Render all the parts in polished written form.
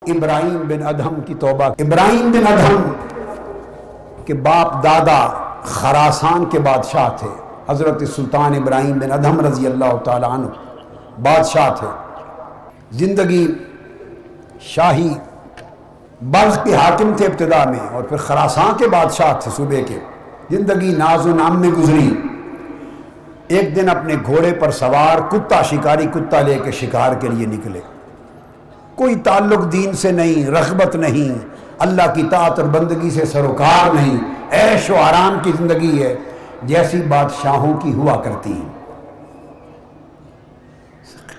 ابراہیم بن ادہم کی توبہ۔ ابراہیم بن ادہم کے باپ دادا خراسان کے بادشاہ تھے، حضرت سلطان ابراہیم بن ادہم رضی اللہ تعالیٰ عنہ بادشاہ تھے۔ زندگی شاہی بلخ کے حاکم تھے ابتدا میں، اور پھر خراسان کے بادشاہ تھے صوبے کے۔ زندگی ناز و نام میں گزری۔ ایک دن اپنے گھوڑے پر سوار کتا، شکاری کتا لے کے شکار کے لیے نکلے۔ کوئی تعلق دین سے نہیں، رغبت نہیں، اللہ کی طاعت اور بندگی سے سروکار نہیں، عیش و آرام کی زندگی ہے جیسی بادشاہوں کی ہوا کرتی ہیں۔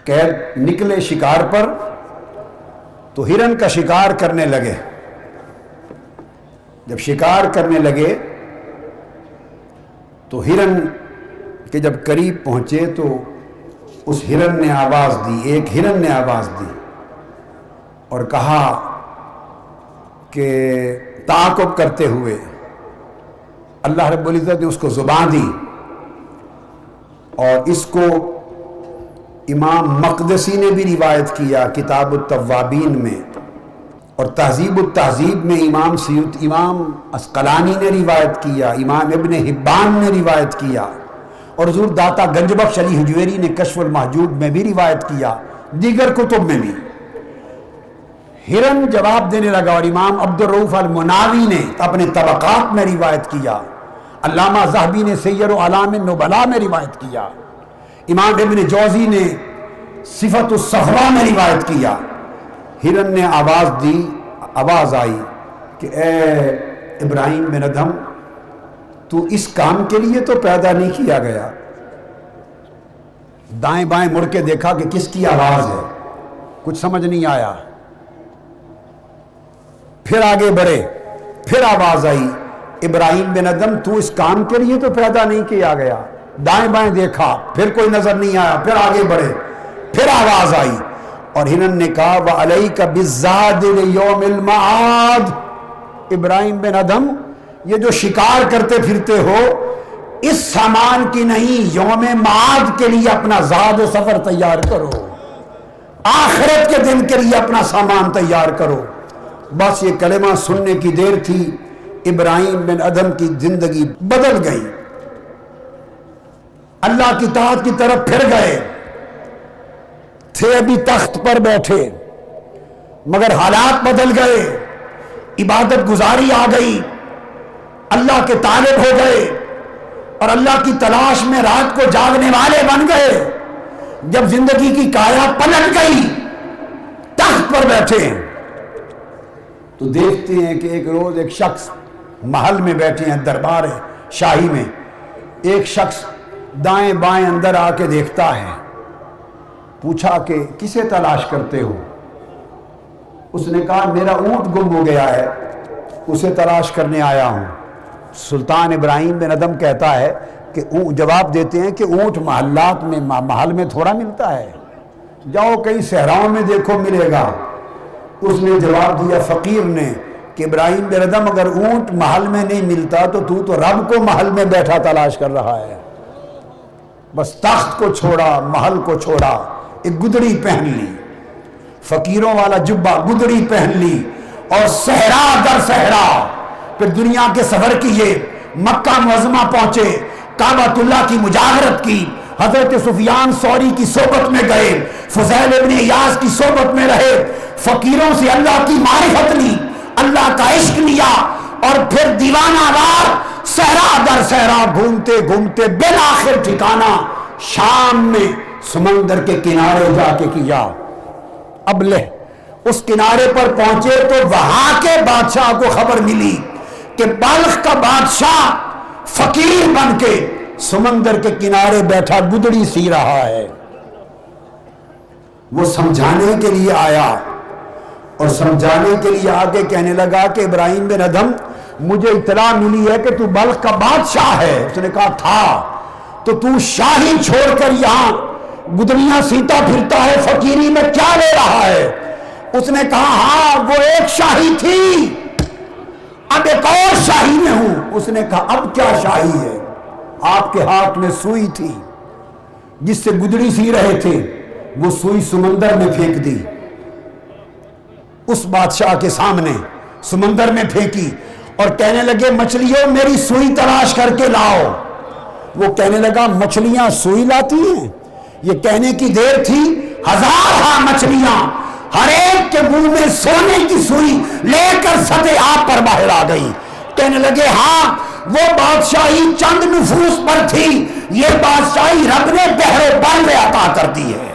قید نکلے شکار پر تو ہرن کا شکار کرنے لگے۔ جب شکار کرنے لگے تو ہرن کے جب قریب پہنچے تو اس ہرن نے آواز دی، ایک ہرن نے آواز دی اور کہا کہ تعاقب کرتے ہوئے، اللہ رب العزت نے اس کو زبان دی، اور اس کو امام مقدسی نے بھی روایت کیا کتاب التوابین میں، اور تہذیب التہذیب میں امام اسقلانی نے روایت کیا، امام ابن حبان نے روایت کیا، اور حضور داتا گنج بخش علی حجویری نے کشف المحجوب میں بھی روایت کیا، دیگر کتب میں بھی۔ ہرن جواب دینے لگا، اور امام عبدالرؤوف المناوی نے اپنے طبقات میں روایت کیا، علامہ ذہبی نے سیر و اعلام النبلاء میں روایت کیا، امام ابن جوزی نے صفت الصفوہ میں روایت کیا۔ ہرن نے آواز دی، آواز آئی کہ اے ابراہیم بن ادہم، تو اس کام کے لیے تو پیدا نہیں کیا گیا۔ دائیں بائیں مڑ کے دیکھا کہ کس کی آواز ہے، کچھ سمجھ نہیں آیا۔ پھر آگے بڑھے، پھر آواز آئی، ابراہیم بن ادہم تو اس کام کے لیے تو پیدا نہیں کیا گیا۔ دائیں بائیں دیکھا، پھر کوئی نظر نہیں آیا، پھر آگے بڑھے، پھر آواز آئی، اور ہرن نے کہا وَعَلَيْكَ بِالزَّادِ لِيَوْمِ الْمَعَادِ، ابراہیم بن ادہم یہ جو شکار کرتے پھرتے ہو، اس سامان کی نہیں، یوم معاد کے لیے اپنا زاد و سفر تیار کرو، آخرت کے دن کے لیے اپنا سامان تیار کرو۔ بس یہ کلمہ سننے کی دیر تھی، ابراہیم بن ادہم کی زندگی بدل گئی، اللہ کی طاعت کی طرف پھر گئے تھے، ابھی تخت پر بیٹھے، مگر حالات بدل گئے، عبادت گزاری آ گئی، اللہ کے طالب ہو گئے، اور اللہ کی تلاش میں رات کو جاگنے والے بن گئے۔ جب زندگی کی کایا پلٹ گئی، تخت پر بیٹھے تو دیکھتے ہیں کہ ایک روز ایک شخص محل میں بیٹھے ہیں، دربار شاہی میں، ایک شخص دائیں بائیں اندر آ کے دیکھتا ہے۔ پوچھا کہ کسے تلاش کرتے ہو؟ اس نے کہا میرا اونٹ گم ہو گیا ہے، اسے تلاش کرنے آیا ہوں۔ سلطان ابراہیم بن ادہم کہتا ہے کہ جواب دیتے ہیں کہ اونٹ محلات میں، محل میں تھوڑا ملتا ہے، جاؤ کئی صحراؤں میں دیکھو ملے گا۔ اس نے جواب دیا فقیر نے کہ ابراہیم بن ادہم اگر اونٹ محل میں نہیں ملتا تو رب کو محل میں بیٹھا تلاش کر رہا ہے۔ بس تخت کو چھوڑا، محل کو چھوڑا، ایک گدڑی پہن لی، فقیروں والا جبہ، گدڑی پہن لی، اور صحرا در صحرا پھر دنیا کے سفر کیے، مکہ معظمہ پہنچے، کعبۃ اللہ کی مجاورت کی، حضرت سفیان ثوری کی صحبت میں گئے، فضیل ابن ایاز کی صحبت میں رہے، فقیروں سے اللہ کی معرفت لی، اللہ کا عشق لیا، اور پھر دیوانہ وار صحرا در صحرا گھومتے گھومتے بالآخر ٹھکانہ شام میں سمندر کے کنارے جا کے کیا۔ اب لے اس کنارے پر پہنچے تو وہاں کے بادشاہ کو خبر ملی کہ بلخ کا بادشاہ فقیر بن کے سمندر کے کنارے بیٹھا گدڑی سی رہا ہے۔ وہ سمجھانے کے لیے آیا، اور سمجھانے کے لیے آگے کہنے لگا کہ ابراہیم بن ادہم مجھے اطلاع ملی ہے کہ تو بلخ کا بادشاہ ہے۔ اس نے کہا تھا، تو شاہی چھوڑ کر یہاں گدڑیاں سیتا پھرتا ہے، فقیری میں کیا لے رہا ہے؟ اس نے کہا ہاں وہ ایک شاہی تھی، اب ایک اور شاہی میں ہوں۔ اس نے کہا اب کیا شاہی ہے؟ آپ کے ہاتھ میں سوئی تھی جس سے گدڑی سی رہے تھے، وہ سوئی سمندر میں پھینک دی، اس بادشاہ کے سامنے سمندر میں پھینکی اور کہنے لگے مچھلیوں میری سوئی تلاش کر کے لاؤ. وہ کہنے لگا مچھلیاں سوئی لاتی ہیں؟ یہ کہنے کی دیر تھی 1000 مچھلیاں ہر ایک کے منہ میں سونے کی سوئی لے کر سطح آب پر باہر آ گئی. کہنے لگے ہاں وہ بادشاہی چند نفوس پر تھی، یہ بادشاہی رب نے بحر و بر میں عطا کر دی ہے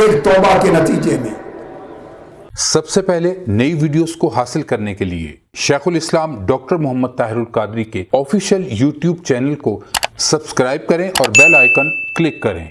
ایک توبہ کے نتیجے میں. سب سے پہلے نئی ویڈیوز کو حاصل کرنے کے لیے شیخ الاسلام ڈاکٹر محمد طاہر القادری کے آفیشیل یوٹیوب چینل کو سبسکرائب کریں اور بیل آئیکن کلک کریں.